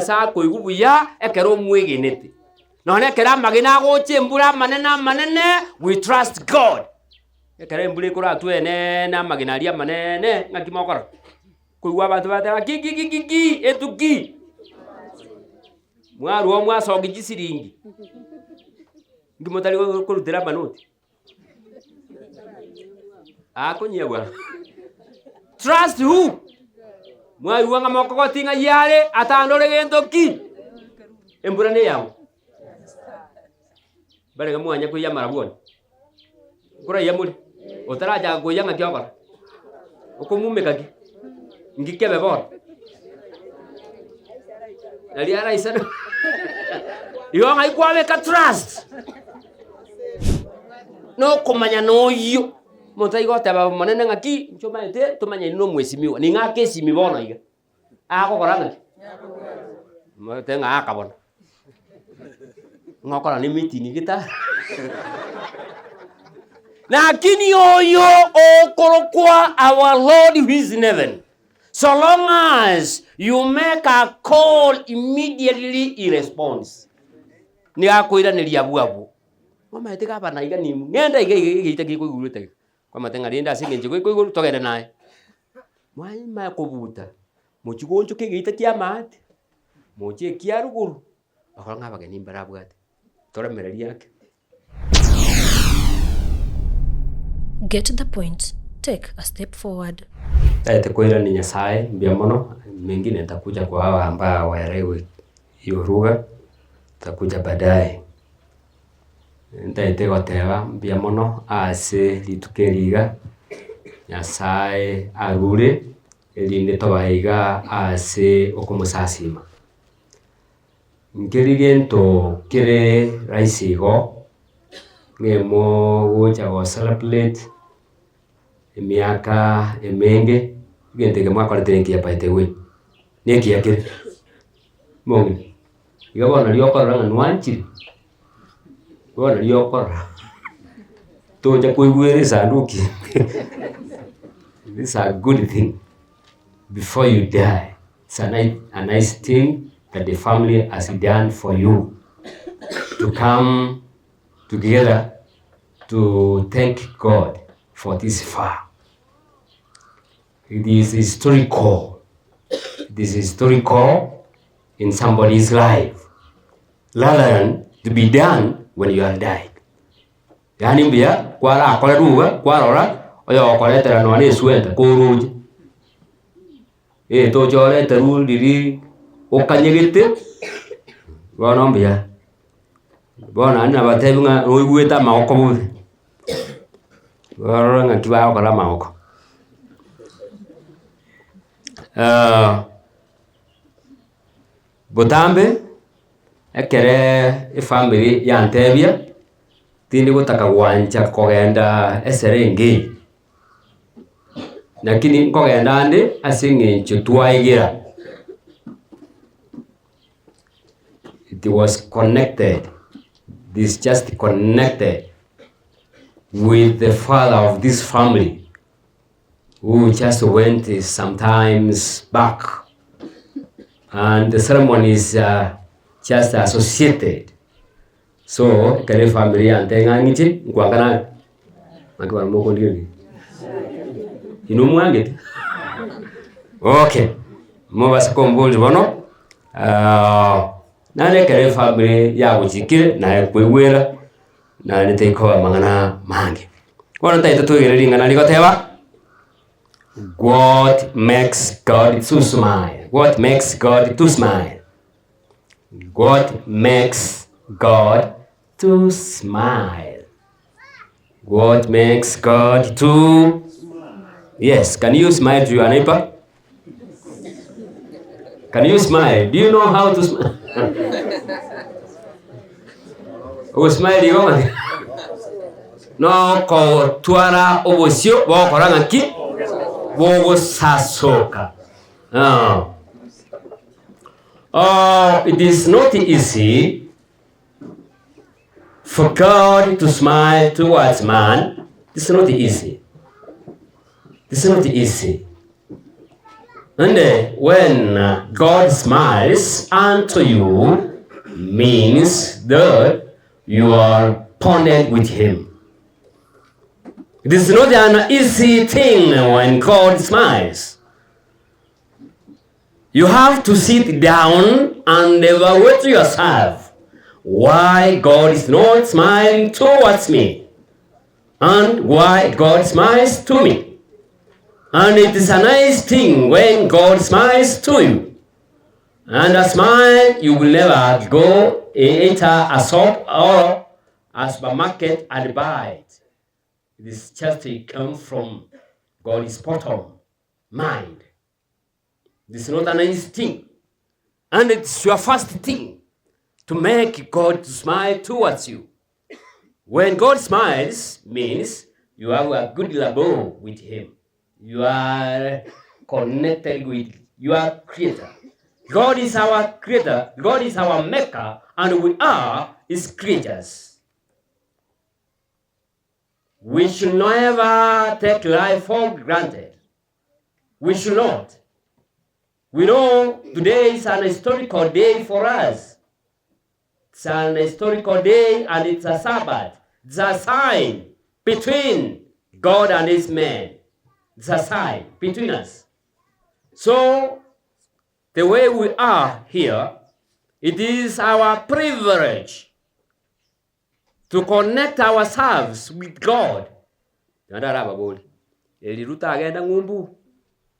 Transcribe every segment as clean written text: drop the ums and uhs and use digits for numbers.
Sa koigubu ya ekero mwegenete none kera magina goche mbura manene we trust God ekere mbure kora twene na magina ria manene ngakimokora kuigwa abantu batera ki etuki mwaru omwa sogi jisiringi ngimotari kurutira manoti akonyebwa trust who mwaru wanga moko tinga yale atandore gento ki embura ne yawo barega mwanya ko yamara bwone kura yamuri otaraja go yanga kyabara okomumeka ki ngikebe bora ali ara isana yo ngai kwawe ka trust no komanya no yo montaigo taba manene ngaki nchoma ete tumanya no mwesimiwa ni ngake simibona iga ako koranga motenga akabona ngokora ni meeting kita lakini oyo okorokwa our Lord who is in heaven, so long as you make a call immediately he responds ni akoira ni liabuabu mama eteka bana iga ni ngenda iga kigurute kwa matenga rinda singenje ko togenda naye mwai ma kubuta muchigonjo kigita kia mate moche kia ruguru akoranga bageni mbarabwate toremereri yake. Get to the point, take a step forward. Taite koira ni Nyasaye mbia mono, mengine nitakuja kwa hawa ambao waelewe hiyo lugha, takuja baadaye. Ntaite goteba mbia mono ase litukeriga Nyasaye arure elinde tobaiga ase okumusasima. Ngerigento kire raisigo ngemo gocha go celebrate emiaka emenge gente mwaka koretenki ya paitewe neki yake mongi igabona lyokora nwanchi bona lyokora toja kuigwere sanduki. This is a good thing before you die. It's a nice thing that the family has done for you to come together to thank God for this far. It is historical. This is historical in somebody's life, rather than to be done when you are died. Yani mbia kwara akore ruga kwarora oyo okoretera no ni sweta kuruji to chore teru diri okanyegete bona mbia bona na batebunga oigweta maoko buthe warora ngakiba okora maoko botambe ekere family ya Ntebia tindi gutaka gwanja kogenda eserenge lakini kogenda ndi asinge twayigira. It was connected. This just connected with the father of this family who just went sometimes back, and the ceremony is just associated. So kale family antenga ngichi ngwangana makwa moko ndiri inumwange. Okay, mo basakombuli bono nane kale family ya gujikire na kwegwera na niteko mangana mange bona taita tugereringa na ligoteba what makes God to smile. What makes God to smile? What makes God to smile? What makes God to smile? Yes, can you smile to your neighbor? Can you smile? Do you know how to smile? O smile yo. No ko tuara obosio bo koranga ki bo sasoka. It is not easy for God to smile towards man. It's not easy. It's not easy. And when God smiles unto you, means that you are bonded with Him. It is not an easy thing when God smiles. You have to sit down and evaluate yourself. Why God is not smiling towards me? And why God smiles to me? And it is a nice thing when God smiles to you. And a smile, you will never go enter a shop or a supermarket and buy it. It is just it comes from God's bottom mind. This is not a nice thing. And it's your first thing to make God smile towards you. When God smiles, means you have a good rapport with Him. You are connected with your Creator. God is our Creator, God is our Maker, and we are His creatures. We should never take life for granted. We should not. We know today is an historical day for us. It's an historical day and it's a Sabbath. It's a sign between God and His man. It's a sign between us. So, the way we are here, it is our privilege to connect ourselves with God. Eliruta agenda ngumbu.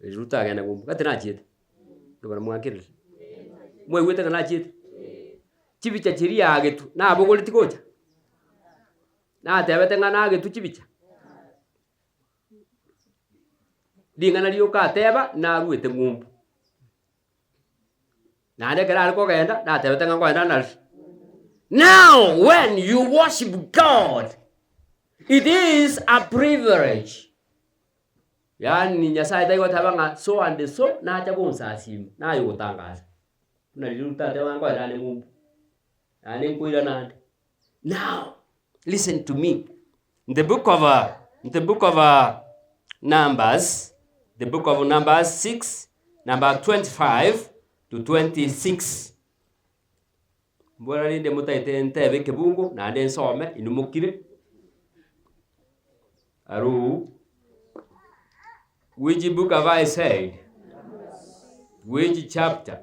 Eliruta agenda ngumbu. Katina chiti. Ndobara mwakirili. Mwe wete kana chiti. Chibicha chiria agetu. Na abogoli tikocha. Na tebete ngana agetu chibicha. Dingana liyoka teba na ruete ngumbu. Na ade kera alko genda na tebete ngana kwenda nal. Now, when you worship God, it is a privilege. Yani Nyasaye tayo tabanga so and so na chabonsa asim na yo tangaza. Na liruta tewa kwa dale mumbu. Ane kuira na. Now, listen to me. In the book of Numbers, the book of Numbers 6, number 25 to 26. Mbora linde mutaite ntebe kebungu na ande nsome inumukire. Aru, which book have I said? Which chapter?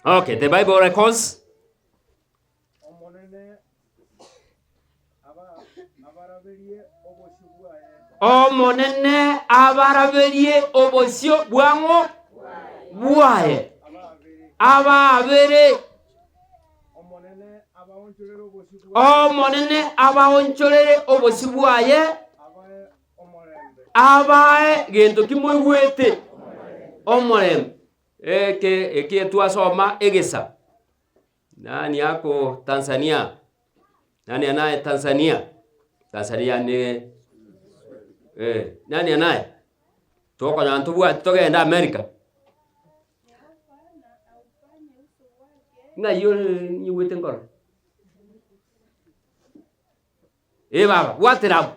Okay, the Bible records. Omonene abaraberie obosio bwango buaye. Ababere. Omonene abaoncholere obosio buaye. Abae gendo kimwete omorem eke tuasoma egesa. Nani yako Tanzania? Nani anaye Tanzania? Tanzania ni nani anaye? Toka na ntubwa toka enda America. Nga yo ni wete ngoro. Baba, what up?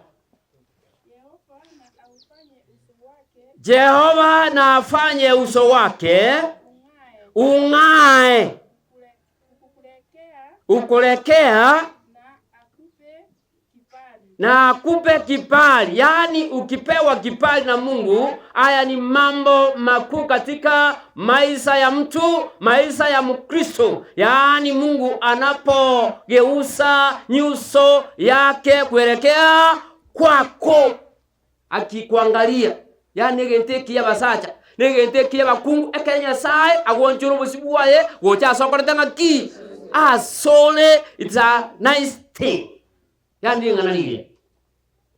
Jehova na afanye uso wake ung'ae ukulekea na akupe kibali. Yani ukipewa kibali na Mungu, haya ni mambo makuu katika maisha ya mtu, maisha ya Mkristo. Yani Mungu anapogeuza nyuso yake kuelekea kwako, akikuangalia. Yani ngenteki ya basacha, ngenteki ya bakungu ekenya sai agonjoro bosibuaye gocha sokoreta ngaki. Sole, it's a nice thing. Yani nganalile.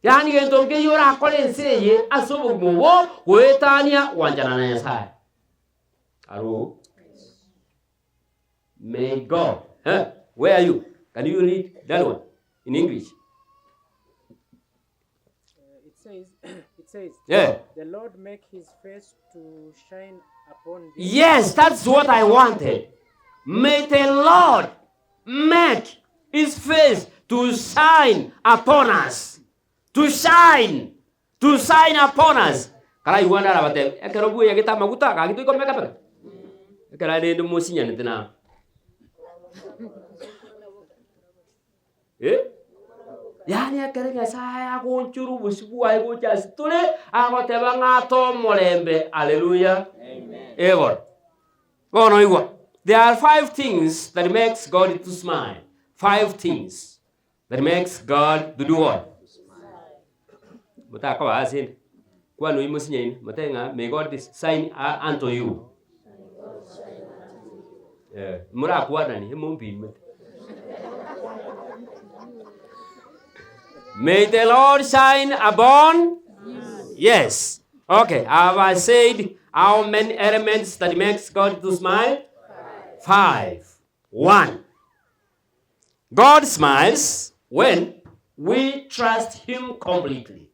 Yani gentonke yora akolense asobo gmowo goetania wanjana na sai. Aro. May God. Where are you? Can you read that one in English? It says, yeah. The Lord make His face to shine upon thee. Yes, that's what I wanted. May the Lord make His face to shine upon us. To shine upon us. Kara yuana rabate ekero buye gita maguta ka gitu ikomeka peka. Ekera de musinya nitina. Yani ekere Nyasaye agonchuru busibu ayi gochasi tule agoteba ngato molembe. Hallelujah. Amen. Ever. Bono igwa. There are 5 things that makes God to smile. 5 things that makes God to do what? Mutaka wa asin. Kwa no imusinya ini. Mutenga may God sign unto you. Mura kwa nani mumpi. May the Lord shine upon. Yes. Okay. Have I said how many elements that makes God to smile? 5. 1. God smiles when we trust Him completely.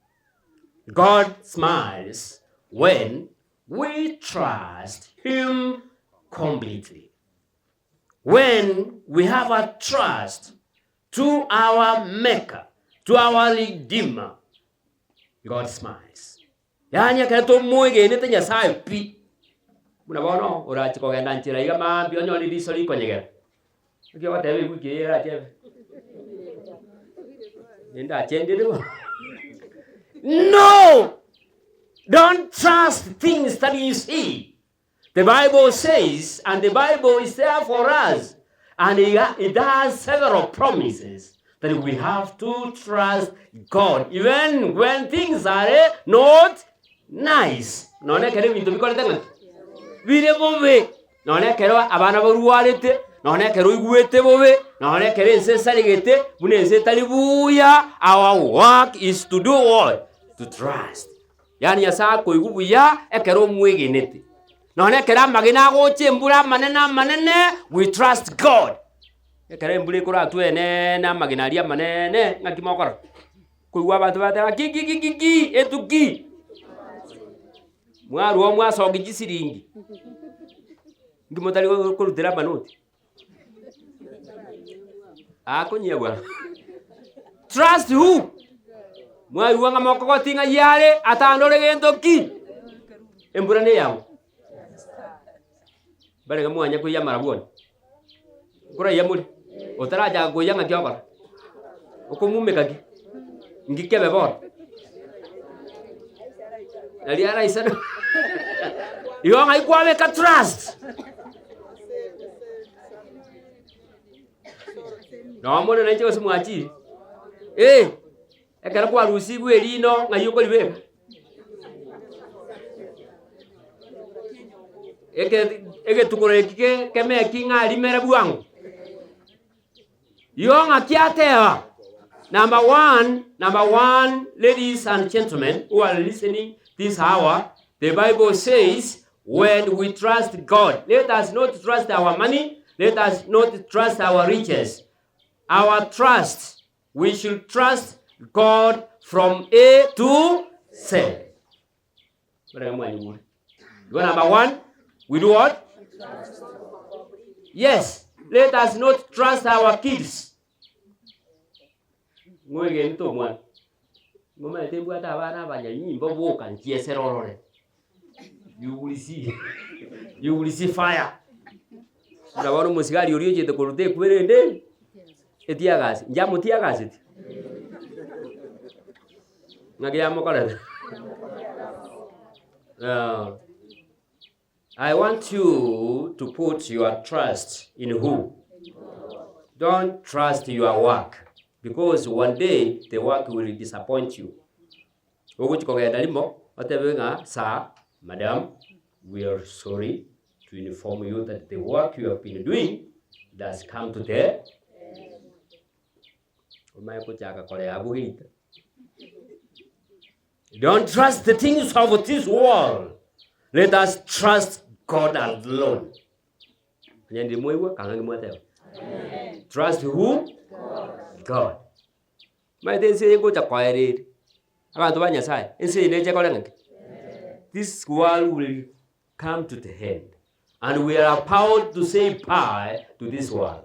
God smiles when we trust Him completely. When we have a trust to our Maker, to our Redeemer, God smiles. Yani akato mwege nete Nyasaye pi. Muna urachi kogenda nchira iga mambi onyo ni disori konyegera. Ukiwa watebe kukiera chebe. Nenda chende dewa. No! Don't trust things that you see. The Bible says, and the Bible is there for us, and it has several promises that we have to trust God, even when things are not nice. None kere bintu bikolete bire bobe. None kero abana boruarete, none kero igwete bobe, none kere nsesaligete, bunense talibuya. Our work is to do what? To trust. Yani yasa ko igubuya ekero mwegenete. None kera magina goche mbura manene, we trust God. Ekere mbure kora tuene na magina ria manene ngakimokora. Kuigwa bantu batera kiki etuki. Mwaru omwa sogi jisiringi. Ngimotali kurutira banoti. Akonyegwa. Trust who? Mwaru wanga mokoko tinga yale atandore gento ki. Embura ne yawo. Bale ngamwanya kuya maraboni. Kura yamuri. Otaraja goyanga kyokora. Okumume ki. Ngikebe bor. Nali ara isana. Yo ngai kwawe ka trust. No mone na nje simwachi. Ekara kwa rusibu elino ngai yuko libeka. Ege tukore kike keme kinga limere buangu. Yo ngakiatewa. Number one, ladies and gentlemen who are listening this hour, the Bible says, when we trust God, let us not trust our money, let us not trust our riches. Our trust, we should trust God from A to Z. Number one, we do what? Yes, let us not trust our kids. Ngwege nto mwana. Ngoma tembu ata abana banyanyimbo boka nchieserorore. You will see fire. Ndabona musigari uriyo chete kurute kwerende. Etiagasi, njamu tiagasi. Ngagia mokala. I want you to put your trust in who? Don't trust your work. Because one day the work will disappoint you. Sir, madam, we are sorry to inform you that the work you have been doing does come to the end. Don't trust the things of this world. Let us trust God alone. Trust who? God. This world will come to the end, and we are about to say bye to this world.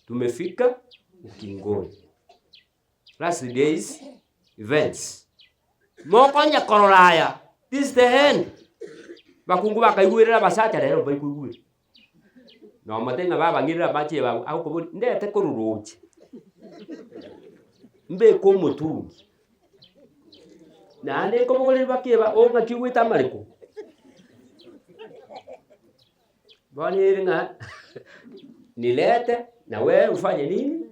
Tumefika ukingoni. Last days events. Mokonya kororaya. This is the end. Bakungu bakaiguirira basacha rero baikuiguira. No matenga baba ngirira bache babo au ko ndete kururuche. Mbe ko mutungi. Na ande ko bogole bakieba o ngakiwita mariko. Bani nga nilete na wewe ufanye nini?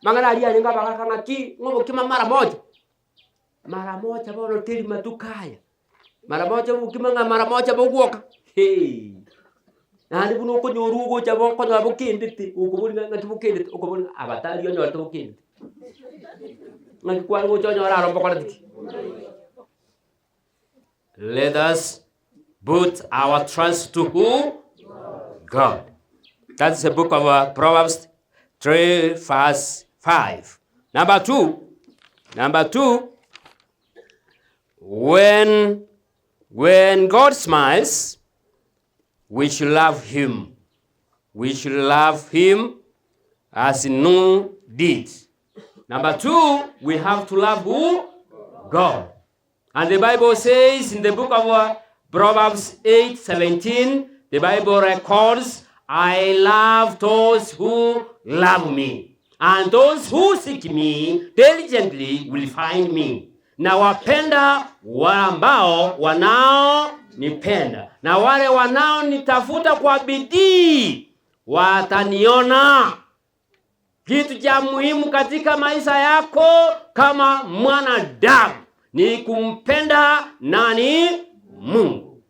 Mangala alia ninga bakanga ki ngobo kima mara moja. Mara moja bora teli matukaya. Mara moja ukimanga mara moja boguoka. Hey. Na ndi buno ko nyorugo chabo ko abo kinditi ukubuli ngati bukinditi ukubuli abatali yo nyoto bukinditi. Ngati kwa ngo chonyora rombo ko nditi. Let us put our trust to who? God. That's the book of Proverbs 3 verse 5. Number two, when God smiles, we should love him. We should love him as no deed. Number 2, we have to love who? God. And the Bible says in the book of Proverbs 8:17, the Bible records, I love those who love me, and those who seek me diligently will find me. Na wapenda wale ambao wanaonipenda, na wale wanaonitafuta kwa bidii wataniona. Kitu cha muhimu katika maisha yako kama mwanadamu ni kumpenda nani? Mungu.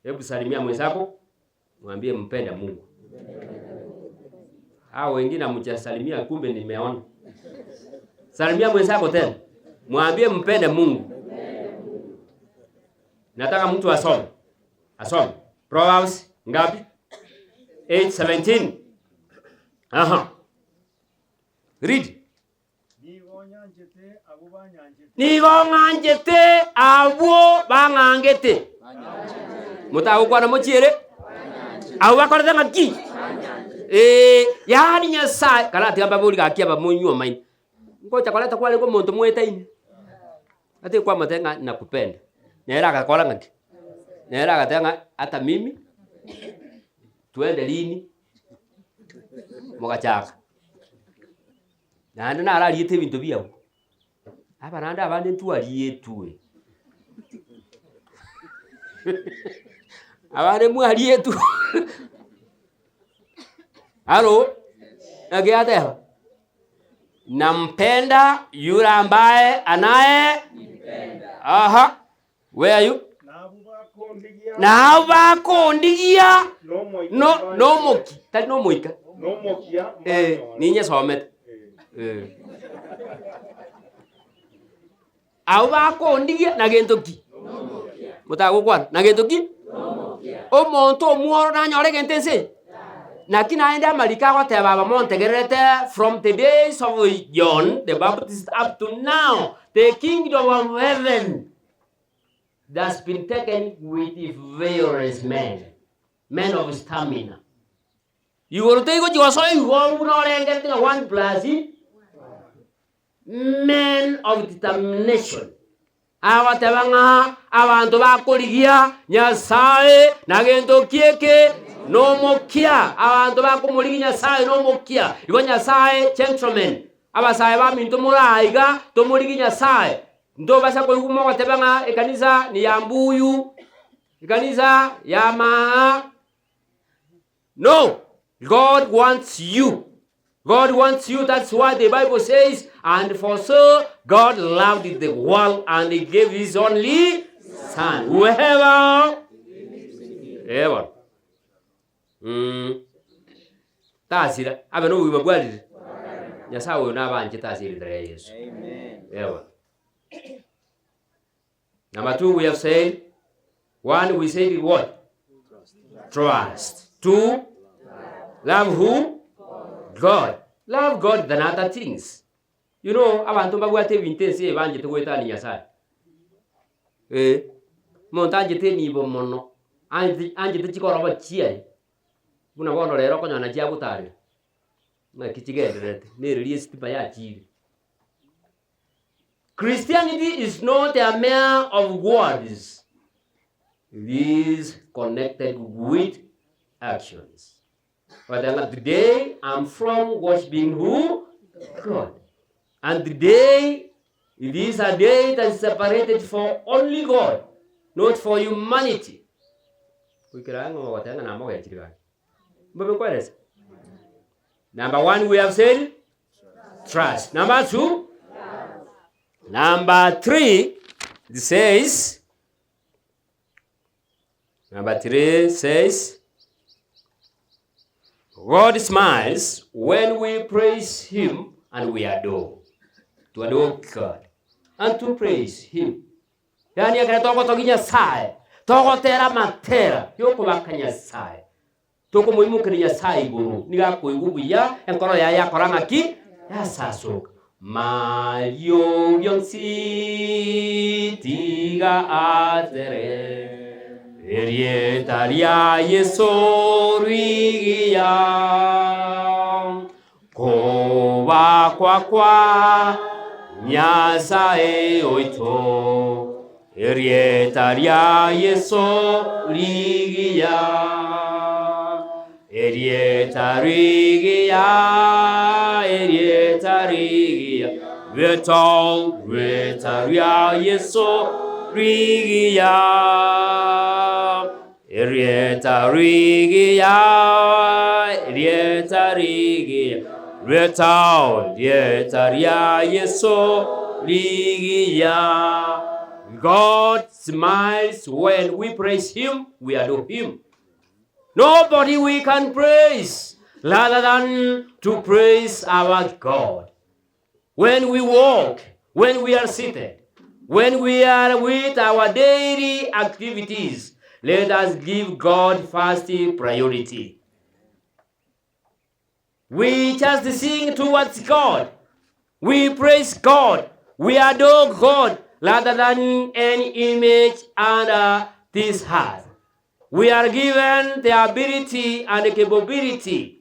Hebu salimia mwenzako, mwambie mpenda Mungu. Hao wengine mchasalimia, kumbe nimeona. Salimia mwenzako tena, mwambie mpende Mungu. Nataka mtu asome. Proverbs ngapi? 8:17. Read. Nigonganjete abo bangangete. Mutago kwa na mochiere? Abo bakorete ngaki? Yani Nyasaye kala tigamba buri gakia ba munyu maini. Ngocha koleta kwa lego muntu mwetaini. Ati kwa matenga nakupenda. Nera akakola ngaki. Nera akatenga hata mimi. Tuende lini? Mugachaka. Nanda nara liete bintu biawo. Aba nanda abandi ntuali yetue. Abandi mwali yetu. Halo? Nagiate. Nampenda yule ambaye anaye nipenda. Where are you? Na bakondigia. No moki. Tali no moika. No mokia. Ninye somet. Au bakondigia na gentoki. Mutago kwa na gentoki? O monto muoro na nyore gentense. Na kina enda malika kwa teba ba montegerete from the days of John the Baptist up to now, the kingdom of heaven that's been taken with various men of stamina. You will take what you are saying, one will get 1 plus men of determination. Awa tebanga abantu bakoligia Nyasaye nagendo kieke no mokia abantu bakumuligia Nyasaye no mokia ibo Nyasaye gentlemen abasaye ba mintu muraiga to muligia Nyasaye ndo basa ko yumo tebanga ekanisa ni yambuyu ekanisa yama. No, God wants you. God wants you. That's why the Bible says, and for so God loved the world and he gave his only son. Whoever. Ever. Tasira. Abe no wiba gwali. Nyasawe na banje tasira dere Yesu. Amen. Ever. Number 2, we have said. 1, we said what? Trust. 2, love who? God. Love God than other things. You know, abantu bagwate vintense banje tuweta ni Nyasaye. Montaje te ni bo mono. Anje te chikoro ba chia. Buna bono lero ko nyana chia butare. Christianity is not a matter of words. It is connected with actions. But today I'm from worshiping who? God. And today it is a day that is separated for only God, not for humanity. Number one, we have said trust. Number two, number three, it says, God smiles when we praise Him and we adore. To adore God and to praise Him. Yani akana toko toginya sai, toko tera matera, yoko bakanya sai. Toko muhimu kenya sai guru, niga kuigubu ya, enkoro ya koranga ki, ya sasuk. Mario yonsi tiga atere. Erietaria yesorigia koba kwa nyasae oito. Erietaria yesorigia erietarigia Erietaria yesorigia Erietarigia yesorigia. God smiles when we praise Him, we adore Him. Nobody we can praise rather than to praise our God. When we walk, when we are seated, when we are with our daily activities, let us give God first priority. We just sing towards God. We praise God. We adore God rather than any image under this heart. We are given the ability and the capability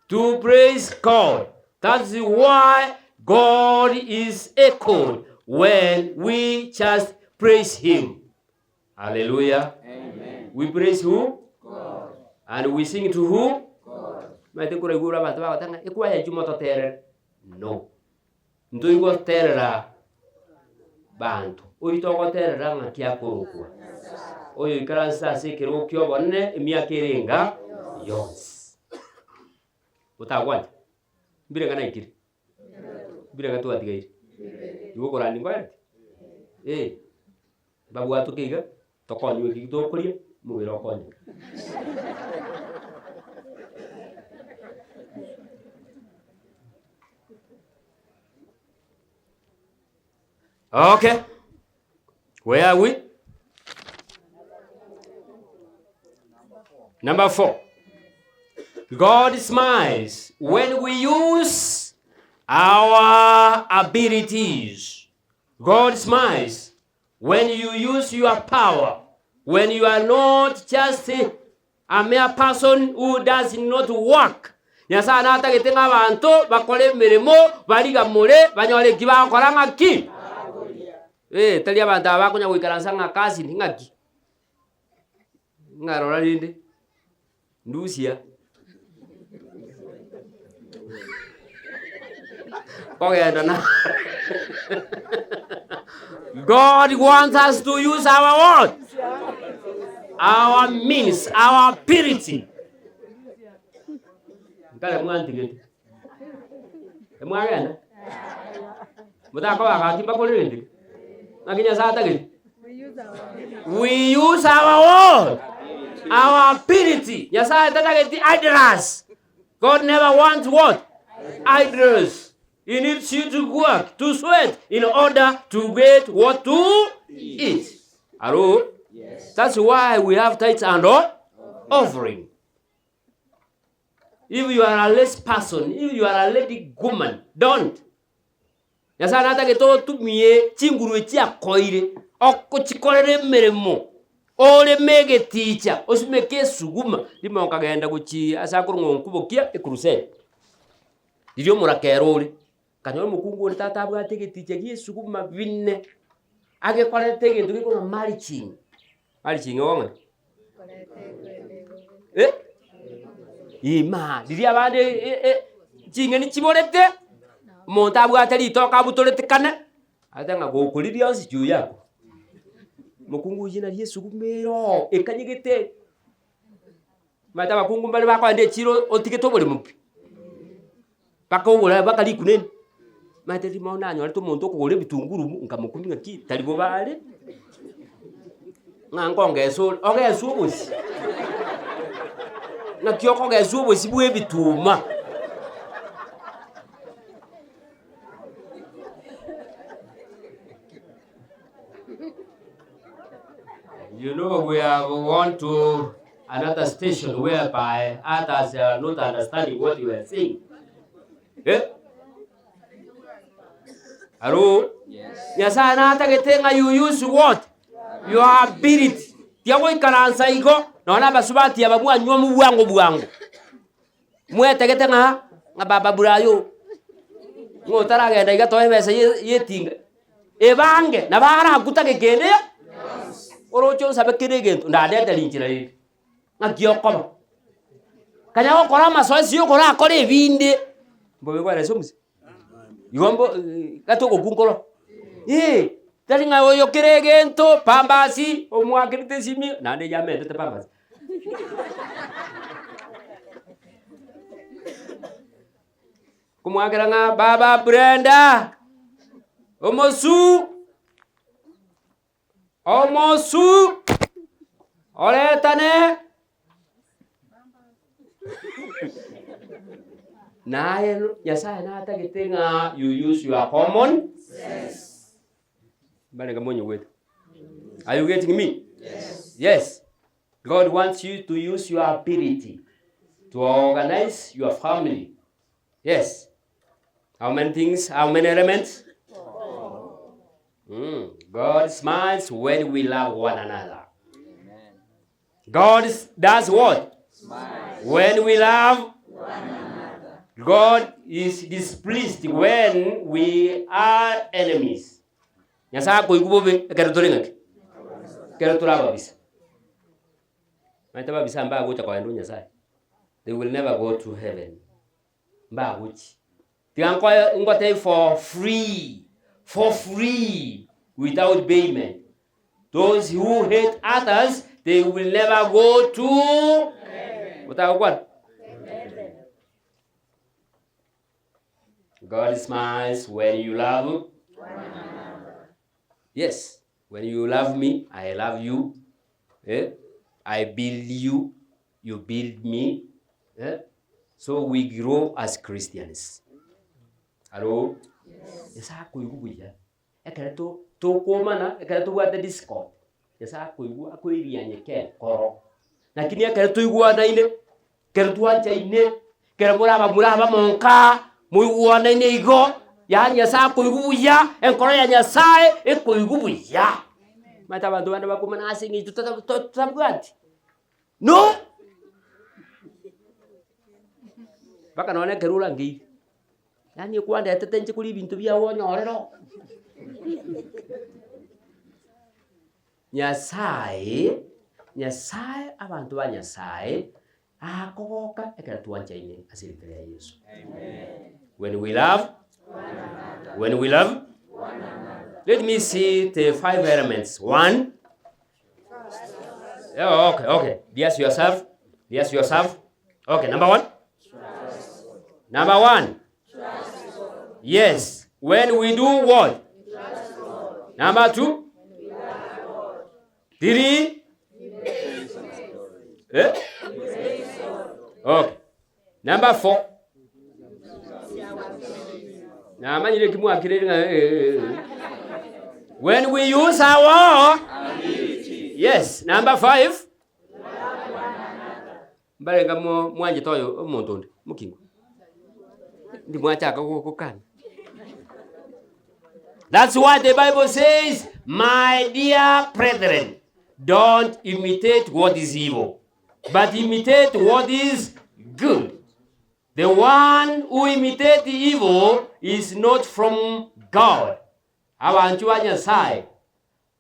to praise God. That's why God is echoed when we just praise Him. Hallelujah. Amen. We praise who? God. And we sing to who? God. No. Ndoigo terera bantu. Oito terera ngakia kurukwa. Oyo ikaransa sekero kyo bonne emiakerenga yons. Utagwanja. Mbire kana ikiri. Mbire gatu atigairi. Yuko korani ngwa. Babu atukiga tokonyo gitokoria mubiro konyo. Okay. Where are we? Number 4. God smiles when we use our abilities. God smiles when you use your power. When you are not just a mere person who does not work. Nyasa anata getenga abantu bakole mirimo baliga mure banyole kiba koranga ki. Tali abantu abakunya wikaransa kazi ngaki. Ngarora linde. Ndusia. God wants us to use our what? Our means, our ability. We use our what? Our ability. Yes, idlers. God never wants what? Idlers. He needs you to work, to sweat, in order to get what to eat. Hello? Yes. That's why we have tithes and offering. If you are a less person, if you are a lady woman, don't. Yasa nata geto tumie chinguru chia koire oko chikorere meremo ole mege teacher osimeke suguma limo kagenda guchi asa kurungo nkubokia ekrusade Ndirio murakeruri. Kanyo mukungu ni tata bwate gitiche Yesu kuma binne. Age korete gintu gikuna marching. Marching wonga. Ima, ndiria bande chinge ni chiborete. Monta bwate ritoka butorete kana. Atanga gukuriria osi juu yako. Mukungu jina Yesu kumero ekanyigete. Mata bakungu mbali bakwande chiro otigeto bole mupi. Paka ubura bakali kunene. Mata limona anyo alito muntu okugore bitunguru nkamukuminga ki talibo bale. Ngangongeso ogeso obusi. Nakyoko geso obusi bwe bituma. You know, we have gone to another station whereby others are not understanding what you are saying. Eh? Hello? Yes. Yes, you use what? Your ability. Tiago ikaransa iko, naona basubati ya babu anywa mu bwango. Mwetegete nga baba burayo. Ngotaragenda igatoye bese yetinga. Ebange nabara kutagegende. Orocho sabe kirege ndade dalinjira ri. Ngiyokoma. Kanya okora masozi yokora akore ebinde. Mbobe kwa resomuse. Yombo gatoko kunkolo. Tari nga oyo kirege nto pambasi omwakirite simi nande yamete te pambasi. Kumwakira nga baba Brenda. Omosu Oletane. Naye Nyasaye natagete nga you use your common sense. Bale gamonyo wetu. Are you getting me? Yes. Yes. God wants you to use your ability to organize your family. Yes. How many things? How many elements? God smiles when we love one another. Amen. God does what? Smiles. When we love one another. God is displeased when we are enemies. Nyasa ko igubobe ekerutorenga. Kerutoraba bisa. Maitaba bisa mba gocha kwa ndo Nyasa. They will never go to heaven. Mba gochi. Tianko ngote for free, without payment. Those who hate others, they will never go to heaven. Without what? Heaven. God smiles when you love one another. Yes, when you love me, I love you. I build you, you build me. So we grow as Christians. Hello? Yesa kuigubuya ekereto tokomana ekereto bwa the discord yesa kuigu akoiria nyeke koro lakini ekereto igwana ine kereto anja ine keremuraba monka muigwana ine igo ya yesa kuigubuya enkoro ya Nyasaye ekoigubuya mata bantu bana bakomana asingi tutabwati no baka none kerula ngi yani kwanda yatetenje kuli bintu bya wonyorero Nyasaye abantu ba Nyasaye akogoka ekera tuwanja ine asirikare ya Yesu. Amen. When we love one another. Let me see the 5 elements. 1. Oh, okay. Yes, yourself. Okay, number 1. Number 1. Yes. When we do what? Number 2. 3. Okay. Number 4. When we use our ability. Yes. Number 5. Mbalenga mwanje toyo omuntu mukingo. Ndi mwachaka kokana. That's what the Bible says, my dear brethren, don't imitate what is evil, but imitate what is good. The one who imitates evil is not from God. Abantu ba Nyasaye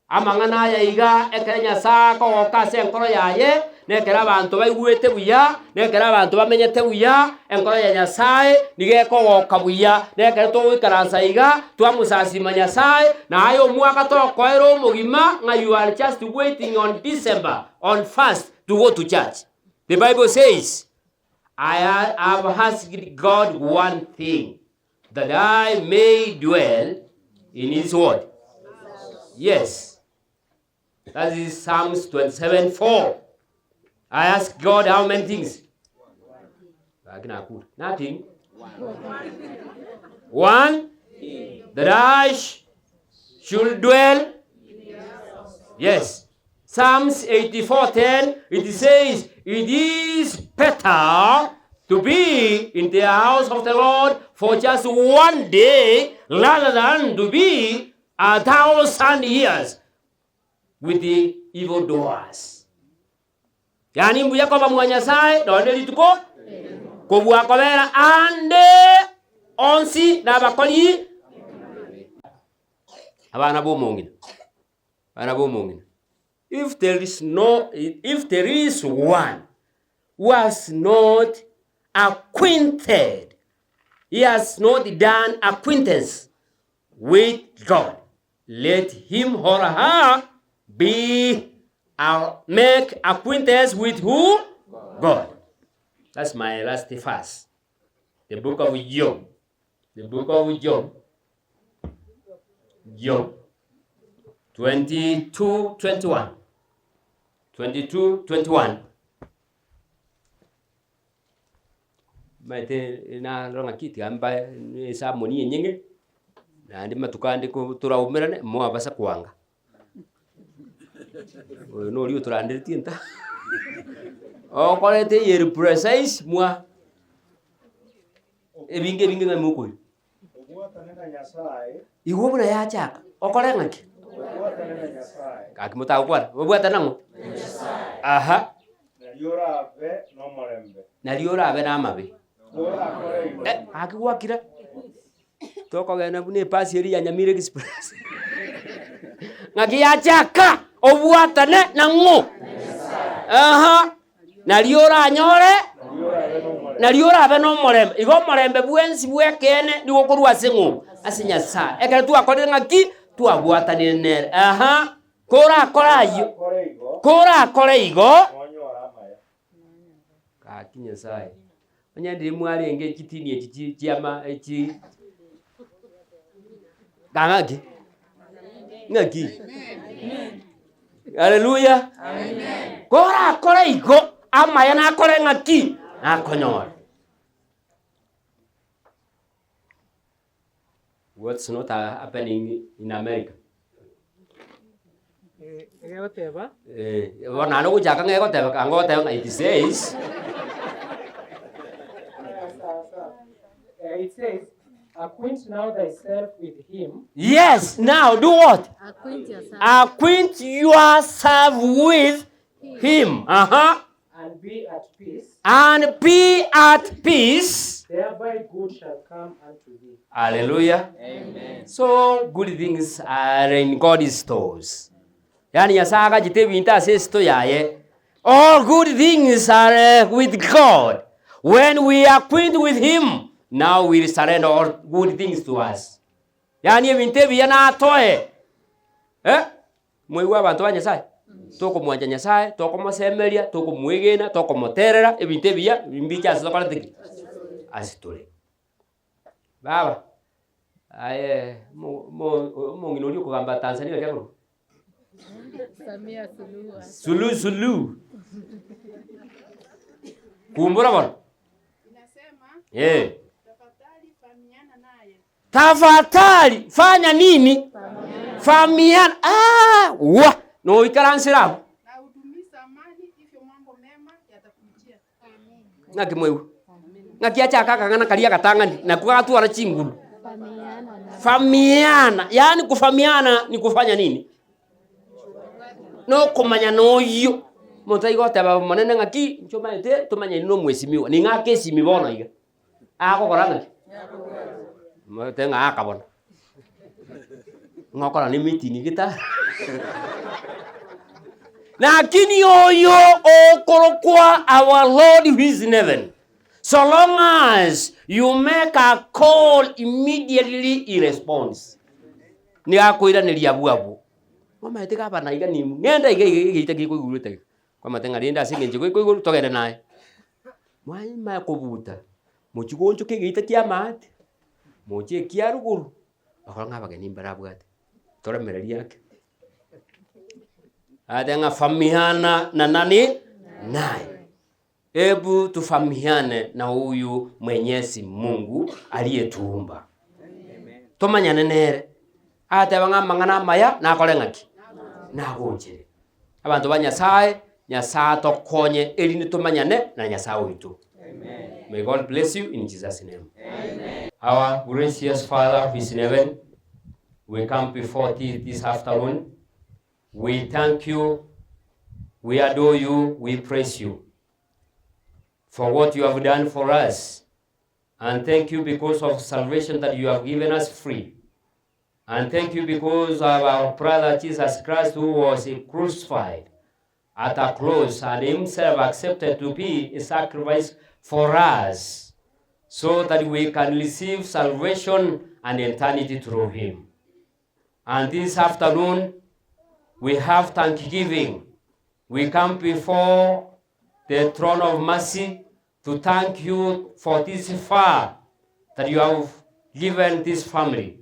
amangana ya iga ekere Nyasaye ko okase enkoro yaye nekera abantu baigwete buya nekera abantu bamenyete buya enkoro ya Nyasaye nigeko woka buya nekere to wikaransa iga twamusasima Nyasaye na ayo mwaka to koero mugima nga you are just waiting on December on fast to go to church. The Bible says, I have asked God one thing, that I may dwell in His word. Yes. That is Psalms 27:4. I asked God how many things? Nothing. One, that I should dwell. Yes. Psalms 84:10, it says, it is better to be in the house of the Lord for just one day rather than to be 1,000 years with the evildoers. Yani mbuya kwa mwa Nyasaye donde lituko ko bwa kobera ande onsi na bakoli abana bo mongina. Abana bo mongina. If there is one who has not acquainted, he has not done acquaintance with God, let him or her make acquaintance with who? God. That's my last verse. The book of Job. The book of Job. Job 22:21. 22:21. Maite na ronga kiti amba sa moni nyenge na ndi matukande ko turaumerane mo abasa kwanga no rio turande tinta o kolete yeri precise moi ebinge binge na mukoi Obuatanena Nyasaye. Iwo buna ya chaka okole ngaki Obuatanena Nyasaye. akimuta ukwara obuatanango aha naliora abe namabe akigwakira tokogena bune pasi eri ya Nyamira Express ngaki ya chaka obuatane nango aha naliora anyore naliora abe no morembe igo morembe bwensi bwekene nigo kurwa sengo asinya sa ekere tu akorire ngaki tu abuatane nere aha kora kore igo ka kinya sai onya ndi mwari enge kitini echi chiama echi ngaki ngaki haleluya amen kora igo amaya na kore ngaki akonyora. What's not happening in America? Wana no jaka ngeko teba kango teba it says it says, acquaint now thyself with him. Yes, now do what? Acquaint yourself. Acquaint yourself with him. And be at peace. And be at peace. Thereby good shall come unto thee. Hallelujah. Amen. So good things are in God's stores. Yani yasaga jitebinta sesto yaye. All good things are with God. When we acquaint with him, now we surrender all good things to us. Yani ebintebi yana atoe. Mwewa abantu banyasaye. Toko mwanja Nyasaye, toko mosemeria, toko mwegena, toko moterera, ebintebi ya bimbicha asokala tiki. Asitole. Baba. Aye mo nginoli kugamba Tanzania kyako. Samia Suluhu. Kumbura bwana. Inasema tafadhali fahamiana naye. Tafadhali fanya nini? Fahamiana. Wa no ikaransira. Na udumisha amani hivyo mambo mema yatakujia. Amen. Ngaki mwewe. Ngaki acha kaka ngana kalia katangani na kugatu ana chingulu. Fahamiana. Yani kufahamiana ni kufanya nini? No kumanya no yo. Monta igo taba manene ngaki choma ete tumanya no mwesimiwa. Ni ngake simibona iga. ako koranga tenga akabon ngokora ni meeting kita lakini oyo okorokwa our Lord who is in heaven. So long as you make a call, immediately he responds. Ni akwira ni liabuabu. Mama etika bana iga ni ngenda iga kiguruta. Kwa matenga rinda singenje ko togenda naye. Mwai ma kubuta. Muchigonjo kigita kia mate. Moje kia ruguru. Akoranga bageni mbarabwate. Tora mereri yake. Adenga famihana na nani? Naye. Ebu tufahamiane na huyu Mwenyezi Mungu aliyetuumba. Tumanyane nere. Ate bangamangana maya na kolengaki. Na gonjere. Abantu banyasaye, nyasaye tokonye eli nitumanyane na nyasaye witu. Amen. May God bless you in Jesus' name. Amen. Our gracious Father who is in heaven, we come before thee this afternoon. We thank you, we adore you, we praise you for what you have done for us. And thank you because of salvation that you have given us free. And thank you because of our brother Jesus Christ who was crucified at a cross and himself accepted to be a sacrifice for us so that we can receive salvation and eternity through him. And this afternoon, we have thanksgiving. We come before the throne of mercy to thank you for this far that you have given this family.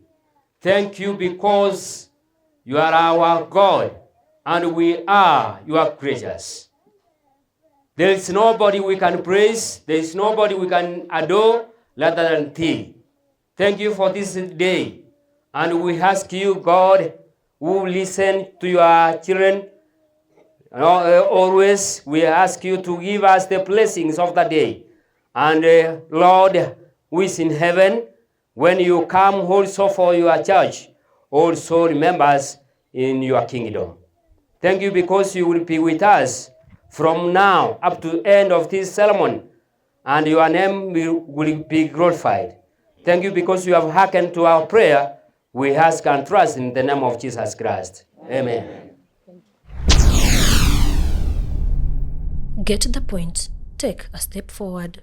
Thank you because you are our God and we are your creatures. There is nobody we can praise, there is nobody we can adore rather than thee. Thank you for this day. And we ask you, God, who listen to your children, always we ask you to give us the blessings of the day. And Lord, who is in heaven, when you come also for your church, also remember us in your kingdom. Thank you because you will be with us from now up to the end of this sermon, and your name will be glorified. Thank you because you have hearkened to our prayer. We ask and trust in the name of Jesus Christ. Amen. Get the point. Take a step forward.